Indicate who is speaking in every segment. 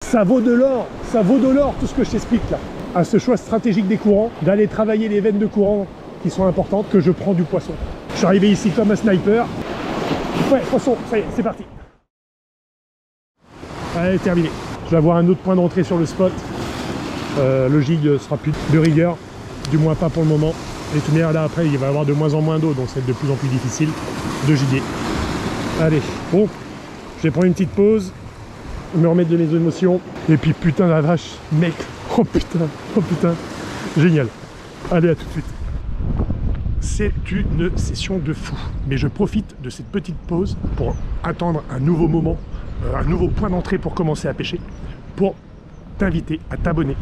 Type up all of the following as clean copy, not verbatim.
Speaker 1: Ça vaut de l'or tout ce que je t'explique là. À ce choix stratégique des courants, d'aller travailler les veines de courant qui sont importantes, que je prends du poisson. Je suis arrivé ici comme un sniper. Ouais, poisson, ça y est, c'est parti. Allez, terminé. Je vais avoir un autre point d'entrée sur le spot. Le gig sera plus de rigueur, du moins pas pour le moment. Et tout là après, il va y avoir de moins en moins d'eau, donc c'est de plus en plus difficile de giguer. Allez, bon, je vais prendre une petite pause, me remettre de mes émotions. Et puis putain la vache, mec, oh putain, génial. Allez, à tout de suite. C'est une session de fou, mais je profite de cette petite pause pour attendre un nouveau moment, un nouveau point d'entrée pour commencer à pêcher, pour t'inviter à t'abonner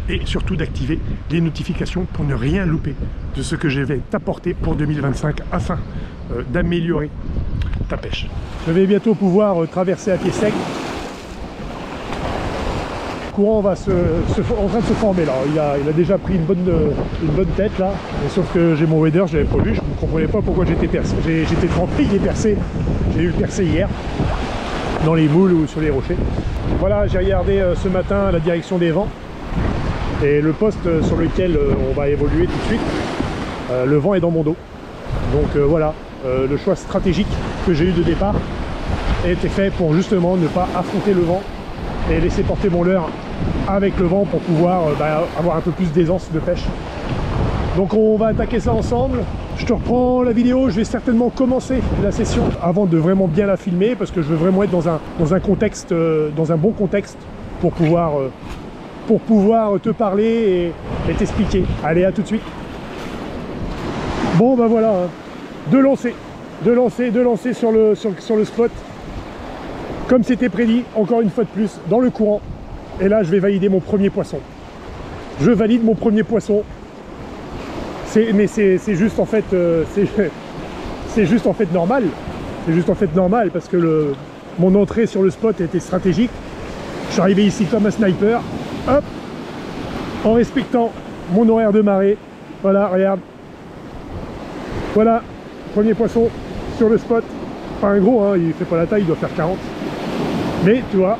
Speaker 1: et surtout d'activer les notifications pour ne rien louper de ce que je vais t'apporter pour 2025 afin d'améliorer ta pêche. Je vais bientôt pouvoir traverser à pied sec. Le courant va en train de se former là. Il a déjà pris une bonne tête là. Et sauf que j'ai mon wader, je l'avais pas vu, je ne comprenais pas pourquoi j'étais percé. J'étais trempé, il est percé. J'ai eu le percé hier dans les moules ou sur les rochers. Voilà, j'ai regardé ce matin la direction des vents et le poste sur lequel on va évoluer tout de suite, le vent est dans mon dos. Donc voilà, le choix stratégique que j'ai eu de départ était fait pour justement ne pas affronter le vent et laisser porter mon leurre avec le vent pour pouvoir avoir un peu plus d'aisance de pêche. Donc on va attaquer ça ensemble. Je te reprends la vidéo, je vais certainement commencer la session avant de vraiment bien la filmer parce que je veux vraiment être dans un contexte, dans un bon contexte pour pouvoir te parler et t'expliquer. Allez, à tout de suite. Bon ben voilà, hein. Deux lancers sur le spot. Comme c'était prédit, encore une fois de plus, dans le courant. Et là, je vais valider mon premier poisson. Je valide mon premier poisson. Mais c'est juste en fait c'est juste en fait normal. C'est juste en fait normal parce que mon entrée sur le spot était stratégique. Je suis arrivé ici comme un sniper. Hop, en respectant mon horaire de marée. Voilà, regarde. Voilà, premier poisson sur le spot. Pas un gros, hein, il fait pas la taille, il doit faire 40. Mais tu vois,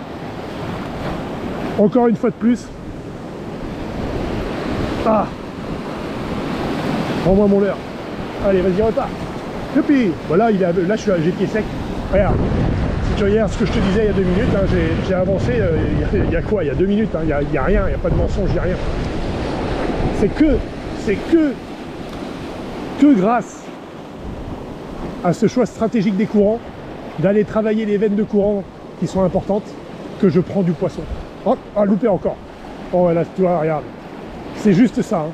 Speaker 1: encore une fois de plus. Ah, rends-moi mon leurre. Allez, vas-y, repars. Youpi. Voilà, là j'ai pied sec. Regarde, si tu regardes ce que je te disais il y a 2 minutes, hein, j'ai avancé, il y a quoi? Il y a 2 minutes, hein, il y a rien, il n'y a pas de mensonge, il n'y a rien. C'est que grâce à ce choix stratégique des courants, d'aller travailler les veines de courant qui sont importantes, que je prends du poisson. Oh, ah, loupé encore. Oh là, tu vois, regarde. C'est juste ça. Hein.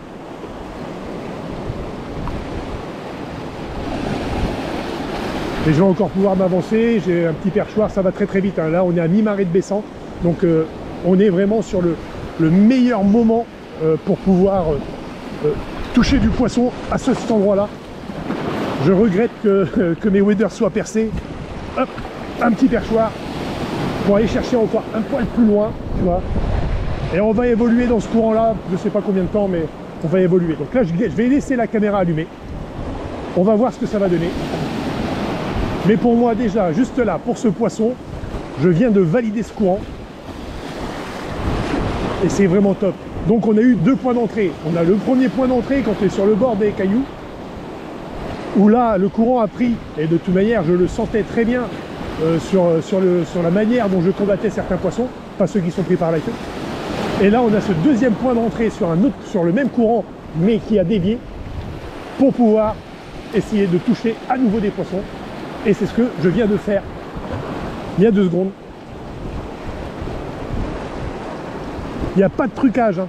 Speaker 1: Et je vais encore pouvoir m'avancer, j'ai un petit perchoir, ça va très très vite. Hein. Là, on est à mi-marée de Bessan, donc on est vraiment sur le meilleur moment pour pouvoir toucher du poisson à cet endroit-là. Je regrette que mes waders soient percés. Hop, un petit perchoir pour aller chercher encore un poil plus loin, tu vois. Et on va évoluer dans ce courant-là, je ne sais pas combien de temps, mais on va évoluer. Donc là, je vais laisser la caméra allumée. On va voir ce que ça va donner. Mais pour moi, déjà, juste là, pour ce poisson, je viens de valider ce courant. Et c'est vraiment top. Donc on a eu 2 points d'entrée. On a le premier point d'entrée quand on est sur le bord des cailloux, où là, le courant a pris, et de toute manière, je le sentais très bien sur la manière dont je combattais certains poissons, pas ceux qui sont pris par la queue. Et là, on a ce deuxième point d'entrée sur le même courant, mais qui a dévié, pour pouvoir essayer de toucher à nouveau des poissons. Et c'est ce que je viens de faire il y a 2 secondes. Il n'y a pas de trucage. Hein.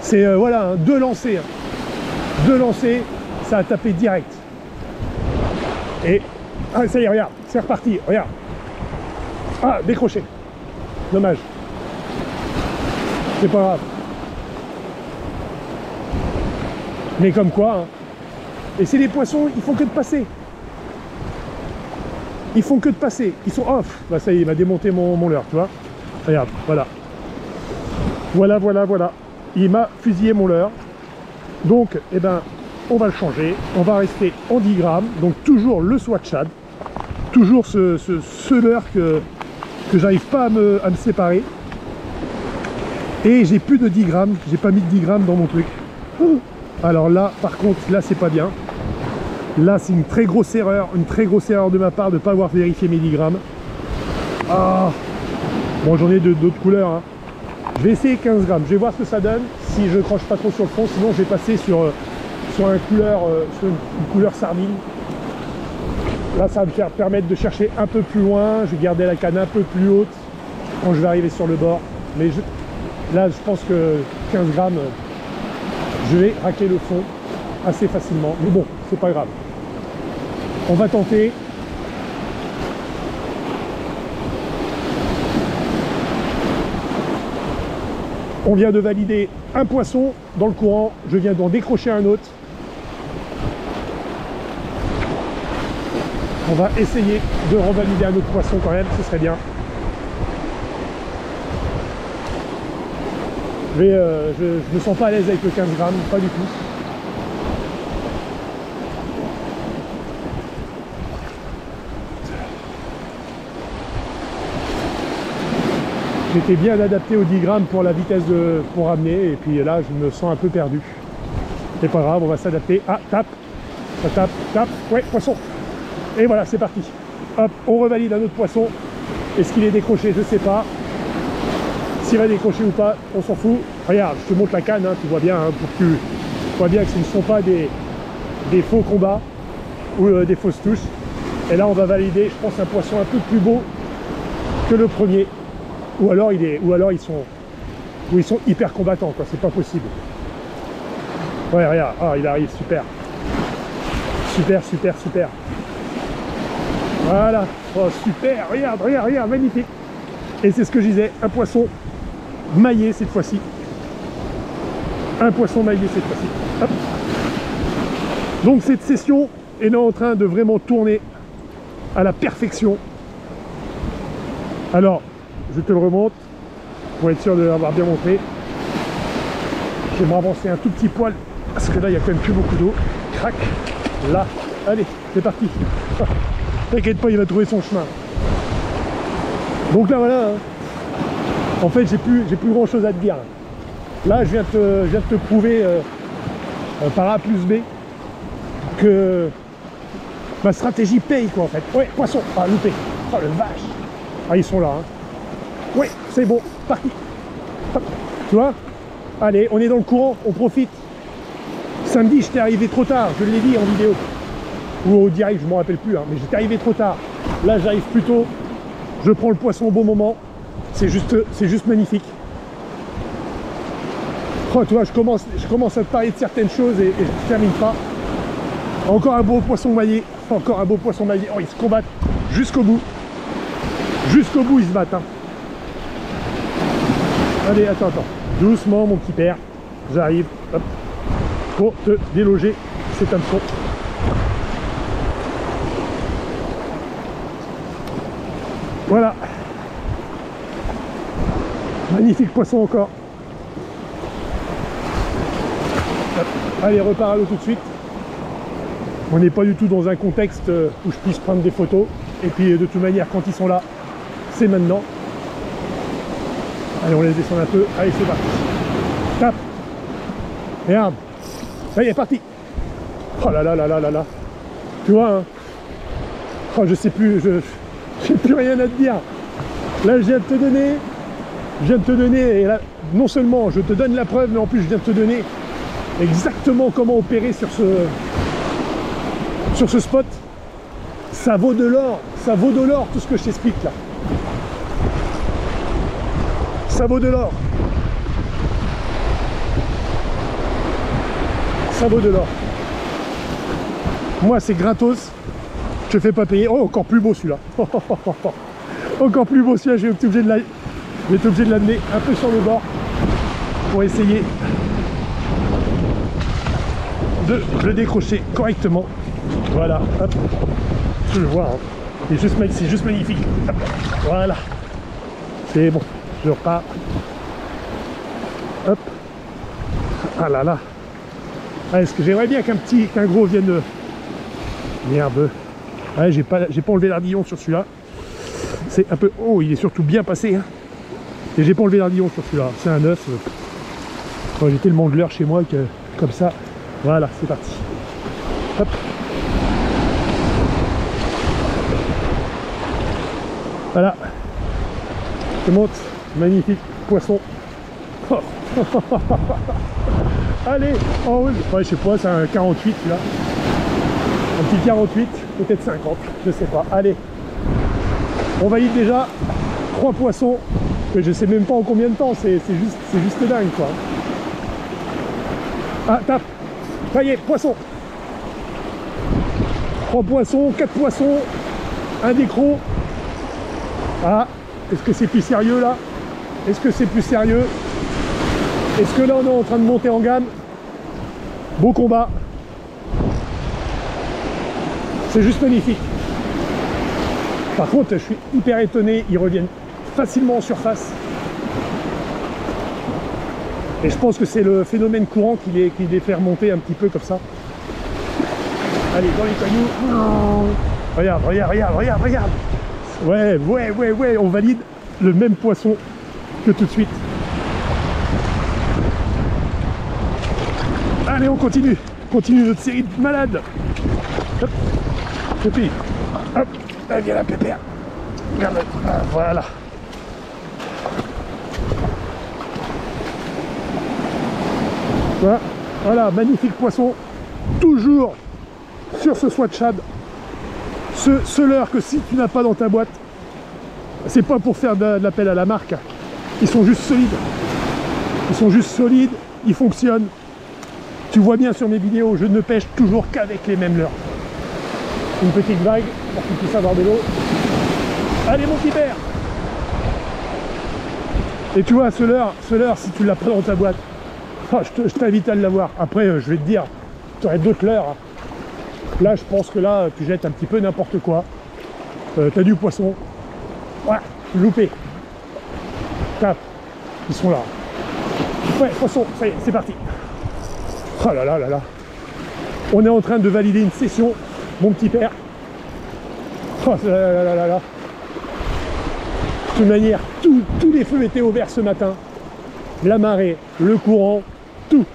Speaker 1: C'est voilà, hein, 2 lancers. Hein. 2 lancers, ça a tapé direct. Et ah, ça y est, regarde, c'est reparti, regarde. Ah, décroché. Dommage. C'est pas grave. Mais comme quoi, hein. Et c'est les poissons, ils font que de passer. Ils font que de passer. Ils sont off. Bah ça y est, il m'a démonté mon leurre, tu vois. Regarde, voilà. Voilà. Il m'a fusillé mon leurre. Donc, eh ben, on va le changer. On va rester en 10 grammes. Donc toujours le Swatchad. Toujours ce leurre que j'arrive pas à me séparer. Et j'ai plus de 10 grammes, j'ai pas mis de 10 grammes dans mon truc. Alors là, par contre, là c'est pas bien. Là c'est une très grosse erreur de ma part de ne pas avoir vérifié mes 10 grammes. Ah. Bon, j'en ai d'autres couleurs, hein. Je vais essayer 15 grammes, je vais voir ce que ça donne. Si je croche pas trop sur le fond, sinon je vais passer sur une couleur sardine. Là ça va me permettre de chercher un peu plus loin. Je vais garder la canne un peu plus haute quand je vais arriver sur le bord. Mais là je pense que 15 grammes, je vais racler le fond assez facilement. Mais bon, c'est pas grave. On va tenter. On vient de valider un poisson dans le courant, je viens d'en décrocher un autre. On va essayer de revalider un autre poisson quand même, ce serait bien. Je me sens pas à l'aise avec le 15 grammes, pas du tout. J'étais bien adapté aux 10 grammes pour la vitesse pour ramener, et puis là je me sens un peu perdu. C'est pas grave, on va s'adapter. Ah, tape, ça tape, tape, ouais, poisson. Et voilà, c'est parti. Hop, on revalide un autre poisson. Est-ce qu'il est décroché? Je sais pas. S'il va décrocher ou pas, on s'en fout. Regarde, je te montre la canne, hein, tu vois bien, hein, pour que tu vois bien que ce ne sont pas des faux combats ou des fausses touches. Et là, on va valider, je pense, un poisson un peu plus beau que le premier. Ou alors ils sont hyper combattants, quoi, c'est pas possible. Ouais, regarde, ah, il arrive, super. Super, super, super. Voilà, oh super, regarde, regarde, regarde, magnifique. Et c'est ce que je disais, un poisson maillé cette fois-ci. Un poisson maillé cette fois-ci. Hop. Donc cette session est là en train de vraiment tourner à la perfection. Alors, je te le remonte pour être sûr de l'avoir bien montré. Je vais m'avancer un tout petit poil parce que là il y a quand même plus beaucoup d'eau. Crac, là, allez, c'est parti. T'inquiète pas, il va trouver son chemin. Donc là voilà, hein. En fait j'ai plus grand chose à te dire. Là je viens de te prouver par A plus B que ma stratégie paye, quoi, en fait. Ouais, poisson, ah loupé. Oh le vache. Ah, ils sont là, hein. Ouais, c'est bon, parti. Hop. Tu vois? Allez, on est dans le courant, on profite. Samedi, j'étais arrivé trop tard, je l'ai dit en vidéo. Ou au direct, je ne m'en rappelle plus, hein, mais j'étais arrivé trop tard. Là, j'arrive plus tôt. Je prends le poisson au bon moment. C'est juste magnifique. Oh, tu vois, je commence à te parler de certaines choses et je ne termine pas. Encore un beau poisson maillé. Encore un beau poisson maillé. Oh, ils se combattent jusqu'au bout. Jusqu'au bout, ils se battent, hein. Allez, attends. Doucement, mon petit père. J'arrive. Hop. Pour te déloger cet hameçon. Voilà. Magnifique poisson encore. Hop. Allez, repars à l'eau tout de suite. On n'est pas du tout dans un contexte où je puisse prendre des photos. Et puis de toute manière, quand ils sont là, c'est maintenant. Allez, on laisse descendre un peu. Allez, c'est parti. Tape. Regarde. Ça y est, parti. Oh là là là là là là. Tu vois, hein. Oh, je sais plus, j'ai plus rien à te dire. Là, je viens de te donner, et là, non seulement je te donne la preuve, mais en plus je viens de te donner exactement comment opérer sur ce spot. Ça vaut de l'or tout ce que je t'explique là. Ça vaut de l'or. Ça vaut de l'or. Moi c'est gratos, je te fais pas payer. Oh, encore plus beau celui-là. Encore plus beau celui-là, je vais être obligé de l'amener un peu sur le bord pour essayer de le décrocher correctement. Voilà, hop, je le vois, hein. C'est juste magnifique. Hop. Voilà, c'est bon, je repars. Hop, ah là là. Ah, est-ce que j'aimerais bien qu'un gros vienne de... Merde. Ouais, j'ai pas enlevé l'ardillon sur celui-là. c'est un peu... Oh, il est surtout bien passé, hein. Et j'ai pas enlevé l'ardillon sur celui-là, c'est un 9. J'ai tellement de l'heure chez moi que comme ça, voilà, c'est parti. Hop. Voilà. Je monte, magnifique poisson. Oh. Allez, en haut. Ouais, je sais pas, c'est un 48 là. Un petit 48, peut-être 50, je sais pas. Allez, on valide déjà 3 poissons. Que je sais même pas en combien de temps, c'est juste dingue quoi. Ah, tape. Ça y est, poisson. 3 poissons, 4 poissons, un décro. Ah, est-ce que c'est plus sérieux là? Est-ce que c'est plus sérieux? Est-ce que là on est en train de monter en gamme? Beau combat. C'est juste magnifique. Par contre, je suis hyper étonné, ils reviennent facilement en surface. Et je pense que c'est le phénomène courant qui les fait remonter un petit peu comme ça. Allez, dans les cailloux. Regarde, regarde, regarde, regarde, regarde. Ouais, on valide le même poisson que tout de suite. Allez, on continue. Continue notre série de malades. Hop, Pépi. Hop, là vient la pépère. Regarde, voilà. Voilà, magnifique poisson. Toujours sur ce swat shad. Ce leurre que si tu n'as pas dans ta boîte, c'est pas pour faire de l'appel à la marque. Ils sont juste solides. Ils sont juste solides, ils fonctionnent. Tu vois bien sur mes vidéos, je ne pêche toujours qu'avec les mêmes leurres. Une petite vague pour que tu puisses avoir de l'eau. Allez mon petit père. Et tu vois, ce leurre, si tu l'as pas dans ta boîte, oh, je t'invite à l'avoir. Après, je vais te dire, tu aurais d'autres leurres. Là, je pense que là, tu jettes un petit peu n'importe quoi. T'as du poisson. Ouais, loupé. Tape. Ils sont là. Ouais, poisson, ça y est, c'est parti. Oh là là là là. On est en train de valider une session, mon petit père. Oh là là là là là. De toute manière, tous les feux étaient ouverts ce matin. La marée, le courant, tout.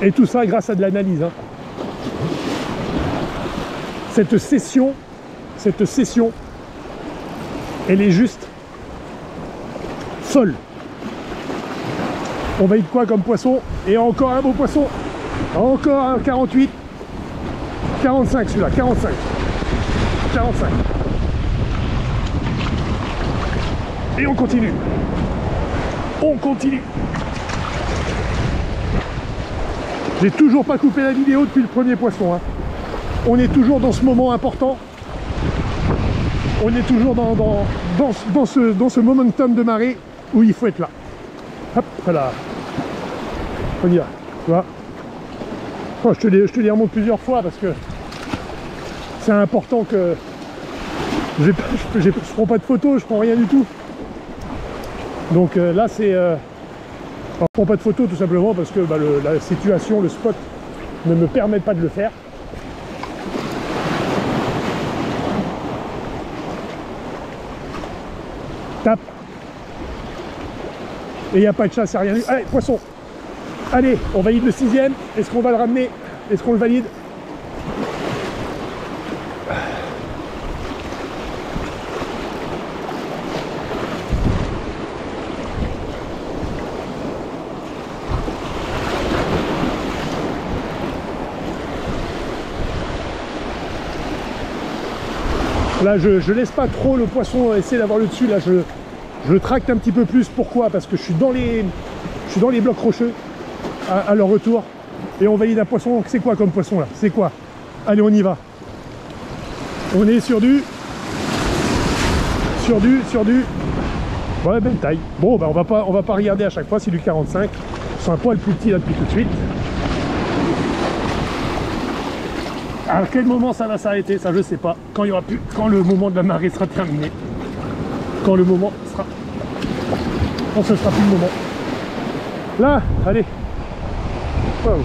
Speaker 1: Et tout ça grâce à de l'analyse. Hein. Cette session, elle est juste folle. On valide quoi comme poisson? Et encore un beau poisson. Encore un 48. 45 celui-là, 45. Et on continue. J'ai toujours pas coupé la vidéo depuis le premier poisson. Hein. On est toujours dans ce moment important. On est toujours dans ce momentum de marée où il faut être là. Hop, voilà. On y va. Tu vois. Oh, je te les remonte plusieurs fois parce que c'est important que je prends pas de photos, je prends rien du tout. Donc là c'est je prends pas de photos tout simplement parce que la situation, le spot ne me permet pas de le faire. Tape. Et il n'y a pas de chasse, il n'y a rien. Allez, poisson. Allez, on valide le 6e. Est-ce qu'on va le ramener? Est-ce qu'on le valide? Là, je laisse pas trop le poisson essayer d'avoir le dessus. Là, je le tracte un petit peu plus. Pourquoi? Parce que je suis dans les blocs rocheux à leur retour. Et on valide un poisson. C'est quoi comme poisson là? C'est quoi? Allez, on y va. On est sur du. Ouais, belle taille. Bon, on va pas regarder à chaque fois. C'est du 45. C'est un poil plus petit là depuis tout de suite. À quel moment ça va s'arrêter, ça je sais pas. Quand il y aura plus, quand le moment de la marée sera terminé. Quand ce sera plus le moment. Là, allez. Wow.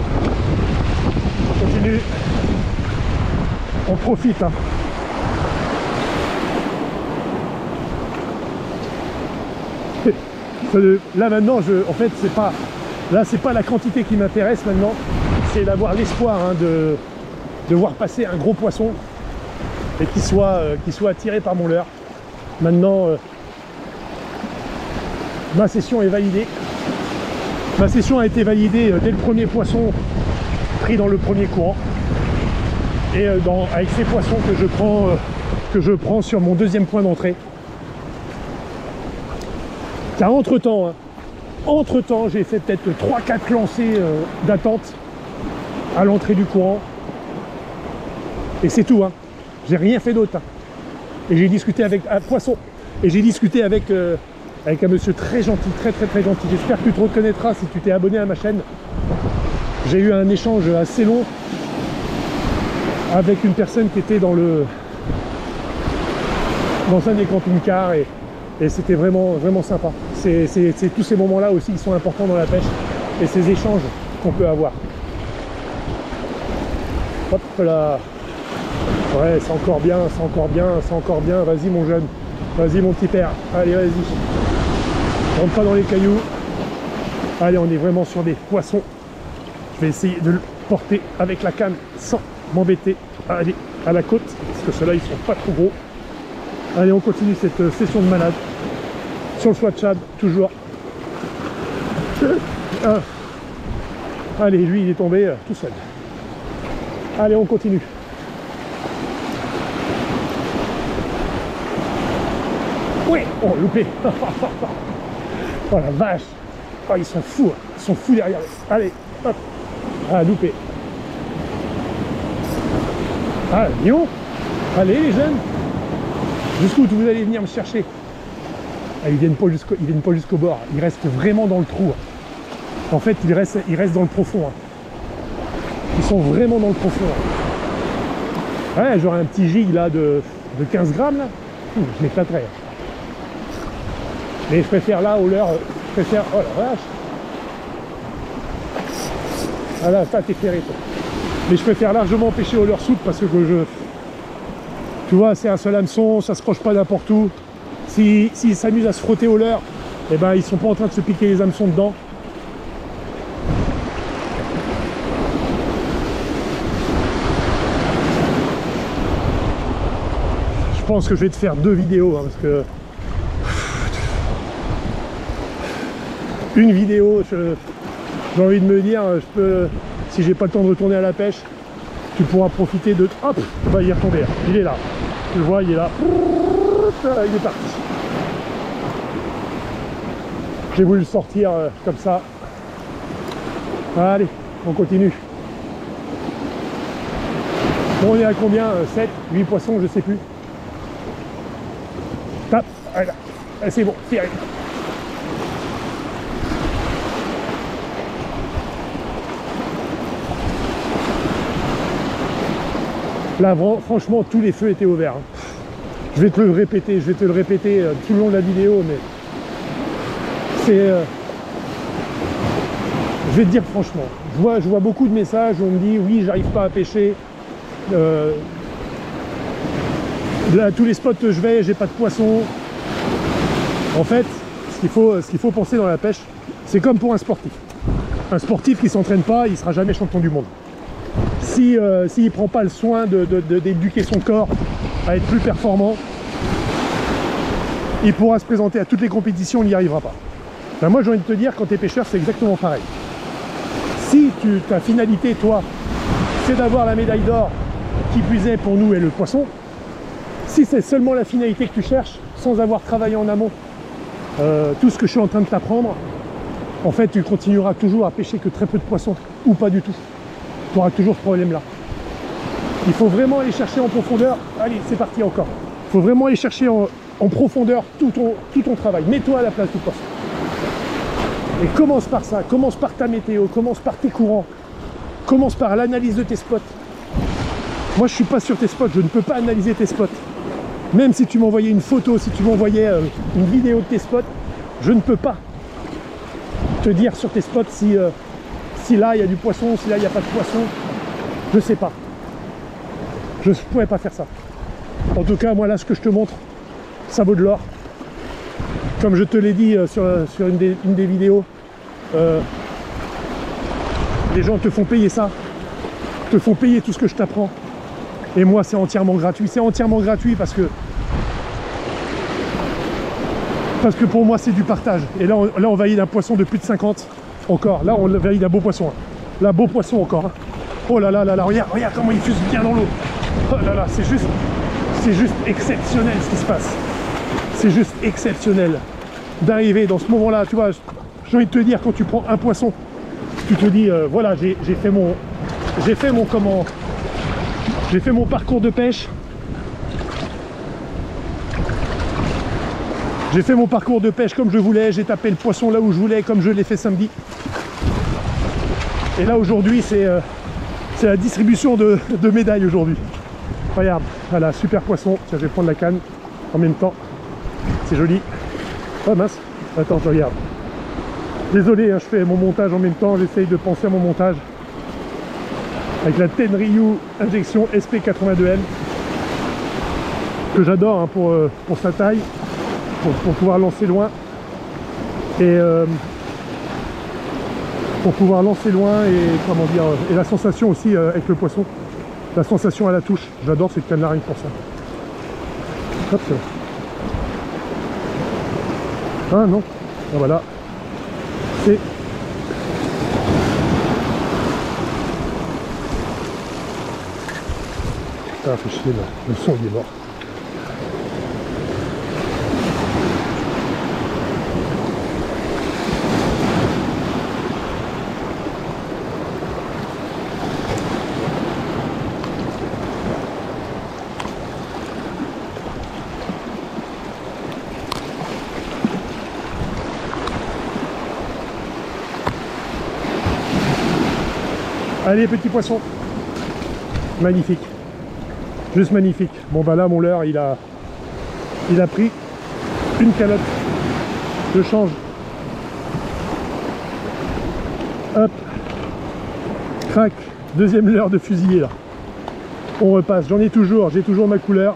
Speaker 1: On continue. On profite, hein. Là maintenant, en fait, c'est pas la quantité qui m'intéresse maintenant, c'est d'avoir l'espoir, hein, de voir passer un gros poisson et qu'il soit attiré par mon leurre. Maintenant, ma session est validée. Ma session a été validée dès le premier poisson pris dans le premier courant. Et avec ces poissons que je prends sur mon deuxième point d'entrée. Car entre-temps, j'ai fait peut-être 3-4 lancers d'attente à l'entrée du courant. Et c'est tout, hein. J'ai rien fait d'autre, hein. Et j'ai discuté avec un poisson. Et j'ai discuté avec un monsieur très gentil, très gentil. J'espère que tu te reconnaîtras si tu t'es abonné à ma chaîne. J'ai eu un échange assez long avec une personne qui était dans un des camping-cars et c'était vraiment sympa. C'est tous ces moments-là aussi qui sont importants dans la pêche et ces échanges qu'on peut avoir. Hop là. Ouais, c'est encore bien, c'est encore bien, c'est encore bien. Vas-y mon jeune, vas-y mon petit père. Allez, vas-y. Rentre pas dans les cailloux. Allez, on est vraiment sur des poissons. Je vais essayer de le porter avec la canne sans m'embêter. Allez, à la côte, parce que ceux-là, ils sont pas trop gros. Allez, on continue cette session de malade. Sur le Swat Shad, toujours. Allez, lui, il est tombé tout seul. Allez, on continue. Oui, oh, loupé. Oh la vache. Oh, ils sont fous, hein. Ils sont fous derrière. Allez, hop. Ah, loupé. Ah, Lyon. Allez, les jeunes. Jusqu'où vous allez venir me chercher? Ah, ils viennent pas jusqu'au bord. Ils restent vraiment dans le trou. En fait, ils restent dans le profond. Ils sont vraiment dans le profond. Ouais, j'aurais un petit gig là de 15 grammes là. Je m'éclaterais. Mais je préfère là au leurre. Je préfère. Oh la vache. Ah là, ça t'es ferré toi. Mais je préfère largement pêcher au leurre souple parce que tu vois, c'est un seul hameçon, ça se croche pas n'importe où. S'ils s'amusent à se frotter au leurre, eh ben ils sont pas en train de se piquer les hameçons dedans. Je pense que je vais te faire 2 vidéos, hein, parce que une vidéo, j'ai envie de me dire, si j'ai pas le temps de retourner à la pêche, tu pourras profiter de... Hop, bah, il est retombé là. Il est là. Tu le vois, il est là. Il est parti. J'ai voulu le sortir comme ça. Allez, on continue. Bon, on est à combien? 7, 8 poissons, je sais plus. Tape. Allez, c'est bon, tirez. Là, franchement, tous les feux étaient ouverts. Je vais te le répéter, tout le long de la vidéo, mais c'est... je vais te dire franchement, je vois beaucoup de messages où on me dit oui, j'arrive pas à pêcher. Là, tous les spots que je vais, j'ai pas de poisson. En fait, ce qu'il faut penser dans la pêche, c'est comme pour un sportif. Un sportif qui s'entraîne pas, il sera jamais champion du monde. S'il ne prend pas le soin d'éduquer son corps à être plus performant, il pourra se présenter à toutes les compétitions, il n'y arrivera pas. Ben moi j'ai envie de te dire, quand tu es pêcheur, c'est exactement pareil. Si ta finalité, toi, c'est d'avoir la médaille d'or, qui plus est pour nous est le poisson, si c'est seulement la finalité que tu cherches, sans avoir travaillé en amont tout ce que je suis en train de t'apprendre, en fait tu continueras toujours à pêcher que très peu de poissons, ou pas du tout. Tu auras toujours ce problème-là. Il faut vraiment aller chercher en profondeur. Allez, c'est parti encore. Il faut vraiment aller chercher en profondeur tout ton travail. Mets-toi à la place du poisson. Et commence par ça. Commence par ta météo. Commence par tes courants. Commence par l'analyse de tes spots. Moi, je ne suis pas sur tes spots. Je ne peux pas analyser tes spots. Même si tu m'envoyais une photo, si tu m'envoyais une vidéo de tes spots, je ne peux pas te dire sur tes spots si là il y a du poisson, si là il n'y a pas de poisson, je sais pas. Je ne pourrais pas faire ça. En tout cas, moi là, ce que je te montre, ça vaut de l'or. Comme je te l'ai dit sur une des vidéos, les gens te font payer ça, te font payer tout ce que je t'apprends. Et moi, c'est entièrement gratuit. C'est entièrement gratuit parce que pour moi, c'est du partage. Et là, on valide un poisson de plus de 50 encore. Là, on valide un beau poisson. Là, beau poisson encore. Oh là là là là, regarde comment il fuse bien dans l'eau. Oh là là, c'est juste exceptionnel ce qui se passe. C'est juste exceptionnel d'arriver dans ce moment-là. Tu vois, j'ai envie de te dire, quand tu prends un poisson, tu te dis, voilà, j'ai fait mon parcours de pêche. J'ai fait mon parcours de pêche comme je voulais, j'ai tapé le poisson là où je voulais, comme je l'ai fait samedi. Et là aujourd'hui, c'est la distribution de médailles aujourd'hui. Regarde, voilà, super poisson. Tiens, je vais prendre la canne en même temps. C'est joli. Oh mince, attends, je regarde. Désolé, hein, je fais mon montage en même temps, j'essaye de penser à mon montage. Avec la Tenryu injection SP82N, que j'adore hein, pour sa taille, pour pouvoir lancer loin. Et pour pouvoir lancer loin et comment dire, et la sensation aussi avec le poisson, la sensation à la touche, j'adore cette canne là rien que pour ça. Hop. Ah non, ah, voilà, c'est ah, fait chier là, le son il est mort. Allez, petit poisson. Magnifique. Juste magnifique. Bon bah là, mon leurre, il a pris une calotte. Je change. Hop. Crac. Deuxième leurre de fusilier là. On repasse. J'ai toujours ma couleur.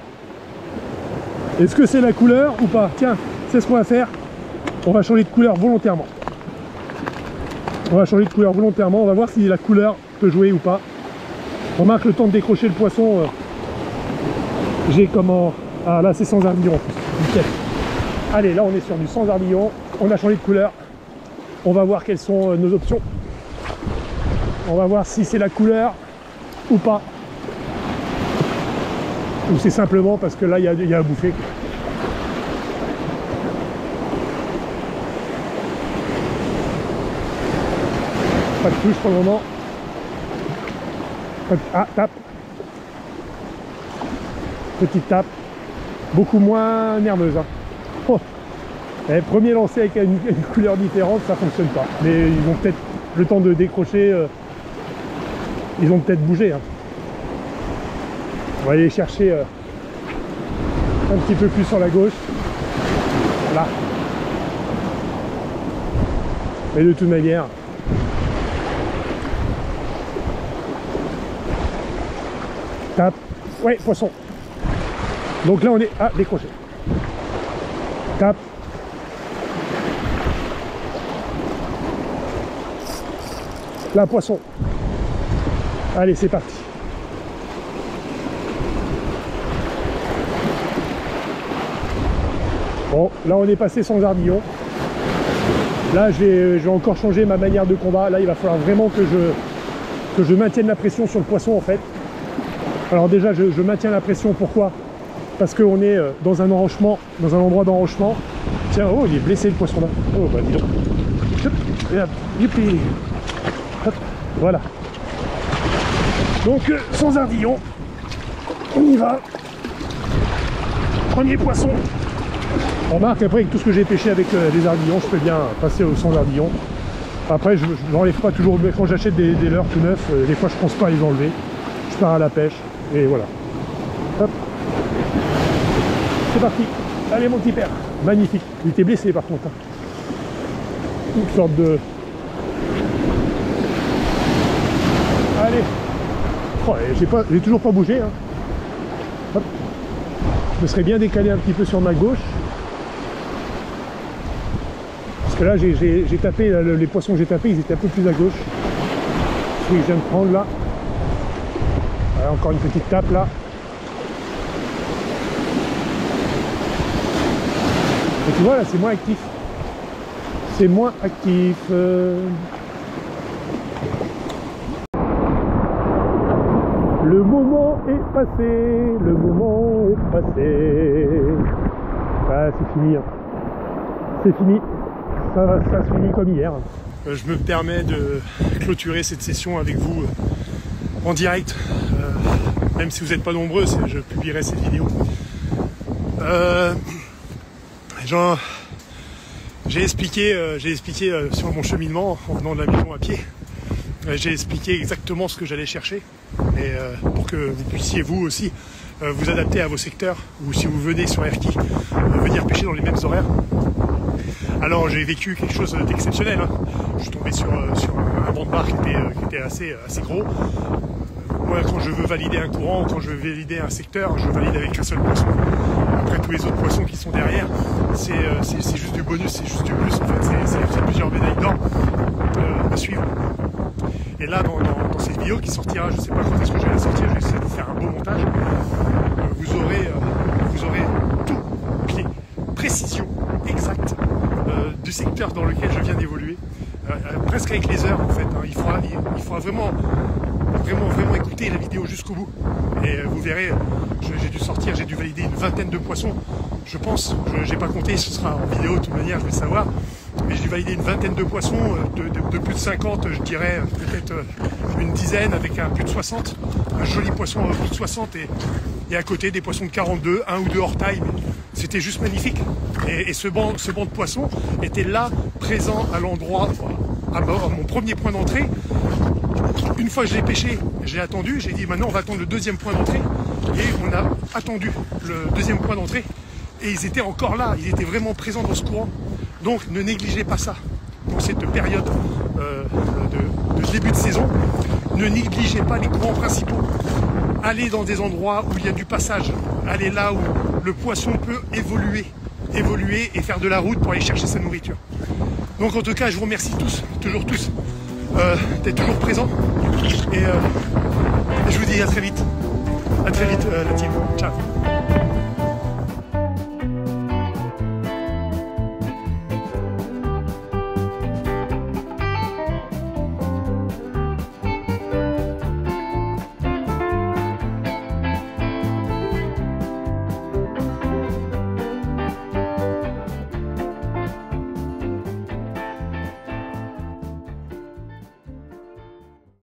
Speaker 1: Est-ce que c'est la couleur ou pas? Tiens, c'est ce qu'on va faire. On va changer de couleur volontairement. On va changer de couleur volontairement. On va voir si la couleur peut jouer ou pas. Remarque le temps de décrocher le poisson. J'ai comment... Ah là c'est sans ardillon en plus. Nickel. Allez, là on est sur du sans ardillon. On a changé de couleur. On va voir quelles sont nos options. On va voir si c'est la couleur ou pas. Ou c'est simplement parce que là il y a à bouffer. Pas de touche pour le moment. Ah, tape. Petite tape. Beaucoup moins nerveuse. Hein. Oh. Premier lancé avec une couleur différente, ça fonctionne pas. Mais ils ont peut-être le temps de décrocher. Ils ont peut-être bougé. Hein. On va aller chercher un petit peu plus sur la gauche. Voilà. Mais de toute manière, tape. Ouais, poisson. Donc là on est... Ah, décroché. Tape. Là, poisson. Allez, c'est parti. Bon, là on est passé sans ardillon. Là j'ai encore changé ma manière de combat. Là il va falloir vraiment que je maintienne la pression sur le poisson en fait. Alors déjà je maintiens la pression, pourquoi? Parce qu'on est dans un enrochement, dans un endroit d'enrochement. Tiens, oh il est blessé le poisson là. Oh bah dis donc. Hop, et hop, youpi. Hop, voilà. Donc sans ardillon, on y va. Premier poisson. On remarque après avec tout ce que j'ai pêché avec des ardillons, je peux bien passer au sans ardillon. Après je n'enlève pas toujours, quand j'achète des leurres tout neufs, des fois je pense pas à les enlever. Je pars à la pêche et voilà. Hop. C'est parti. Allez mon petit père. Magnifique. Il était blessé par contre. Une sorte de... Allez. Oh, j'ai toujours pas bougé. Hein. Je me serais bien décalé un petit peu sur ma gauche. Parce que là, j'ai tapé, là, les poissons que j'ai tapés, ils étaient un peu plus à gauche. Celui que je viens de prendre là. Voilà, encore une petite tape là. Et tu vois là, c'est moins actif. C'est moins actif. Le moment est passé, le moment est passé. Ah, c'est fini. Hein. C'est fini. Ça se finit comme hier. Je me permets de clôturer cette session avec vous en direct. Même si vous n'êtes pas nombreux, je publierai cette vidéo. J'ai expliqué sur mon cheminement en venant de la maison à pied. J'ai expliqué exactement ce que j'allais chercher et pour que vous puissiez vous aussi vous adapter à vos secteurs ou si vous venez sur Erquy, venir pêcher dans les mêmes horaires. Alors j'ai vécu quelque chose d'exceptionnel. Hein. Je suis tombé sur un banc de bar qui était assez gros. Moi, quand je veux valider un courant, quand je veux valider un secteur, je valide avec un seul poisson. Après, tous les autres poissons qui sont derrière, c'est juste du bonus, c'est juste du plus. En fait, c'est plusieurs médailles d'or à suivre. Et là, dans cette vidéo qui sortira, je ne sais pas quand est-ce que je vais la sortir, je vais essayer de faire un beau montage. Vous aurez tout, les précisions exactes du secteur dans lequel je viens d'évoluer, presque avec les heures en fait. Hein. Il faudra vraiment écouter la vidéo jusqu'au bout et vous verrez, j'ai dû valider une vingtaine de poissons, je pense, j'ai pas compté, ce sera en vidéo de toute manière, je vais le savoir, mais j'ai dû valider une vingtaine de poissons, de plus de 50, je dirais peut-être une dizaine avec un plus de 60, un joli poisson à plus de 60 et à côté des poissons de 42, un ou deux hors taille, c'était juste magnifique. Et ce banc de poissons était là, présent à l'endroit, à mon premier point d'entrée. Une fois que je l'ai pêché, j'ai attendu, j'ai dit maintenant on va attendre le deuxième point d'entrée. Et on a attendu le deuxième point d'entrée. Et ils étaient encore là, ils étaient vraiment présents dans ce courant. Donc ne négligez pas ça. Pour cette période de début de saison, ne négligez pas les courants principaux. Allez dans des endroits où il y a du passage. Allez là où le poisson peut évoluer et faire de la route pour aller chercher sa nourriture. Donc en tout cas, je vous remercie tous, toujours tous, d'être toujours présents. Et je vous dis à très vite. À très vite la team. Ciao.